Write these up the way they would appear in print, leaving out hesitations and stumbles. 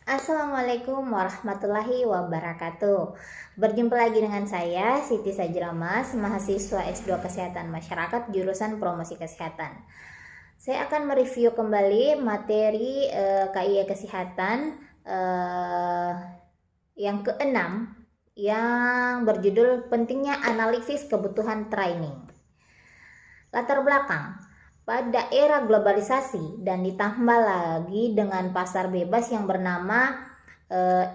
Assalamualaikum warahmatullahi wabarakatuh. Berjumpa lagi dengan saya Siti Sajramas, mahasiswa S2 Kesehatan Masyarakat jurusan Promosi Kesehatan. Saya akan mereview kembali materi KIE Kesehatan yang keenam yang berjudul pentingnya analisis kebutuhan training. Latar belakang. Pada era globalisasi dan ditambah lagi dengan pasar bebas yang bernama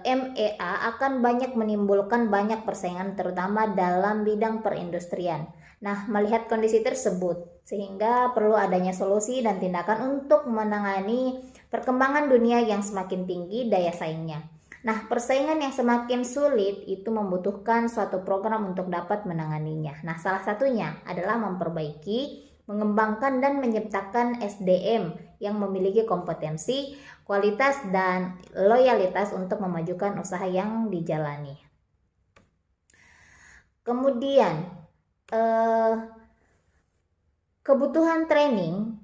MEA akan banyak menimbulkan banyak persaingan terutama dalam bidang perindustrian. Nah, melihat kondisi tersebut sehingga perlu adanya solusi dan tindakan untuk menangani perkembangan dunia yang semakin tinggi daya saingnya. Nah, persaingan yang semakin sulit itu membutuhkan suatu program untuk dapat menanganinya. Nah, salah satunya adalah memperbaiki, mengembangkan dan menciptakan SDM yang memiliki kompetensi, kualitas, dan loyalitas untuk memajukan usaha yang dijalani. Kemudian, kebutuhan training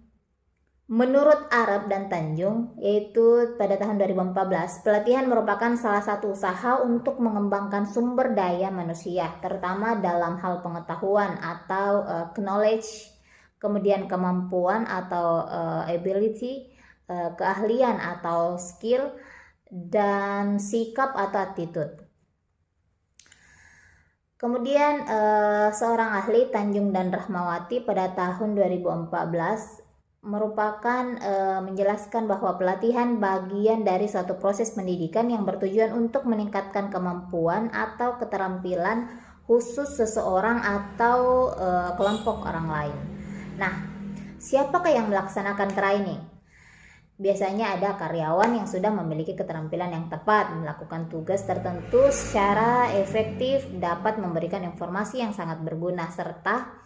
menurut Arab dan Tanjung, yaitu pada tahun 2014, pelatihan merupakan salah satu usaha untuk mengembangkan sumber daya manusia, terutama dalam hal pengetahuan atau knowledge, kemudian kemampuan atau ability, keahlian atau skill, dan sikap atau attitude. Kemudian seorang ahli Tanjung dan Rahmawati pada tahun 2014 merupakan menjelaskan bahwa pelatihan bagian dari suatu proses pendidikan yang bertujuan untuk meningkatkan kemampuan atau keterampilan khusus seseorang atau kelompok orang lain. Nah, siapakah yang melaksanakan training? Biasanya ada karyawan yang sudah memiliki keterampilan yang tepat, melakukan tugas tertentu secara efektif, dapat memberikan informasi yang sangat berguna, serta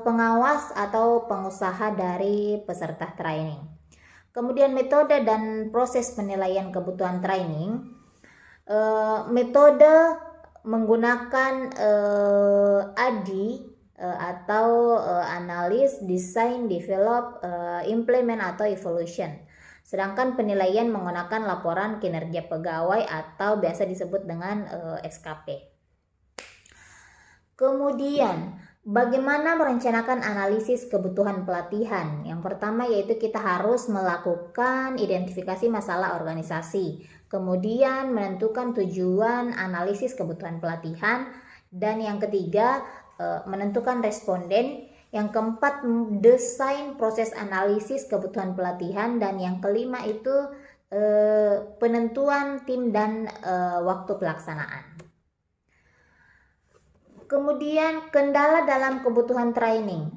pengawas atau pengusaha dari peserta training. Kemudian metode dan proses penilaian kebutuhan training. Metode menggunakan ADI atau analis, design, develop, implement atau evolution. Sedangkan penilaian menggunakan laporan kinerja pegawai atau biasa disebut dengan SKP. Kemudian, bagaimana merencanakan analisis kebutuhan pelatihan? Yang pertama yaitu kita harus melakukan identifikasi masalah organisasi. Kemudian menentukan tujuan analisis kebutuhan pelatihan. Dan yang ketiga, menentukan responden. Yang keempat, desain proses analisis kebutuhan pelatihan. Dan yang kelima itu penentuan tim dan waktu pelaksanaan. Kemudian kendala dalam kebutuhan training.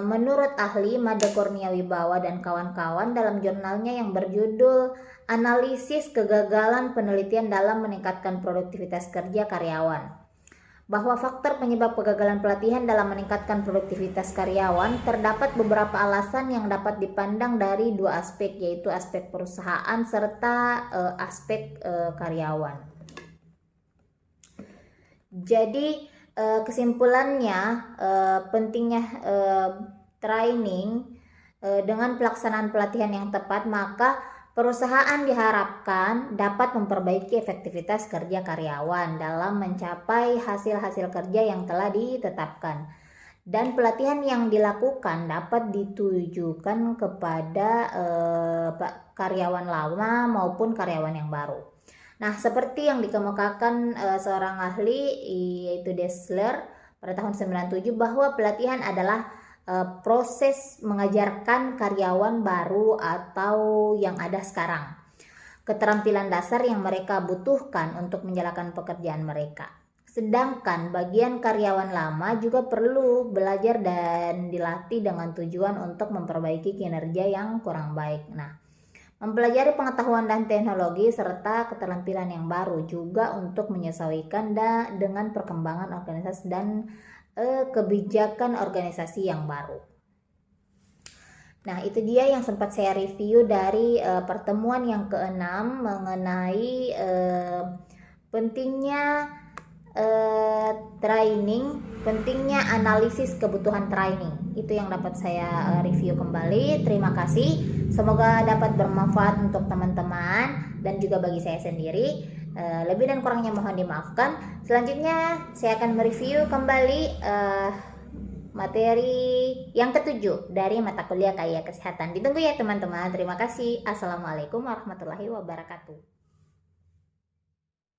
Menurut ahli Made Kurnia Wibawa dan kawan-kawan dalam jurnalnya yang berjudul Analisis Kegagalan Penelitian dalam Meningkatkan Produktivitas Kerja Karyawan, bahwa faktor penyebab kegagalan pelatihan dalam meningkatkan produktivitas karyawan terdapat beberapa alasan yang dapat dipandang dari dua aspek, yaitu aspek perusahaan serta aspek karyawan. Jadi kesimpulannya, pentingnya training dengan pelaksanaan pelatihan yang tepat, maka perusahaan diharapkan dapat memperbaiki efektivitas kerja karyawan dalam mencapai hasil-hasil kerja yang telah ditetapkan. Dan pelatihan yang dilakukan dapat ditujukan kepada karyawan lama maupun karyawan yang baru. Nah, seperti yang dikemukakan seorang ahli yaitu Dessler pada tahun 97 bahwa pelatihan adalah proses mengajarkan karyawan baru atau yang ada sekarang keterampilan dasar yang mereka butuhkan untuk menjalankan pekerjaan mereka. Sedangkan bagian karyawan lama juga perlu belajar dan dilatih dengan tujuan untuk memperbaiki kinerja yang kurang baik. Nah, mempelajari pengetahuan dan teknologi serta keterampilan yang baru juga untuk menyesuaikan dengan perkembangan organisasi dan kebijakan organisasi yang baru. Nah, itu dia yang sempat saya review dari pertemuan yang keenam mengenai pentingnya training, pentingnya analisis kebutuhan training. Itu yang dapat saya review kembali. Terima kasih. Semoga dapat bermanfaat untuk teman-teman. dan juga bagi saya sendiri. Lebih dan kurangnya mohon dimaafkan. Selanjutnya saya akan mereview kembali materi yang ketujuh dari mata kuliah KIA Kesehatan. Ditunggu ya teman-teman. Terima kasih. Assalamualaikum warahmatullahi wabarakatuh.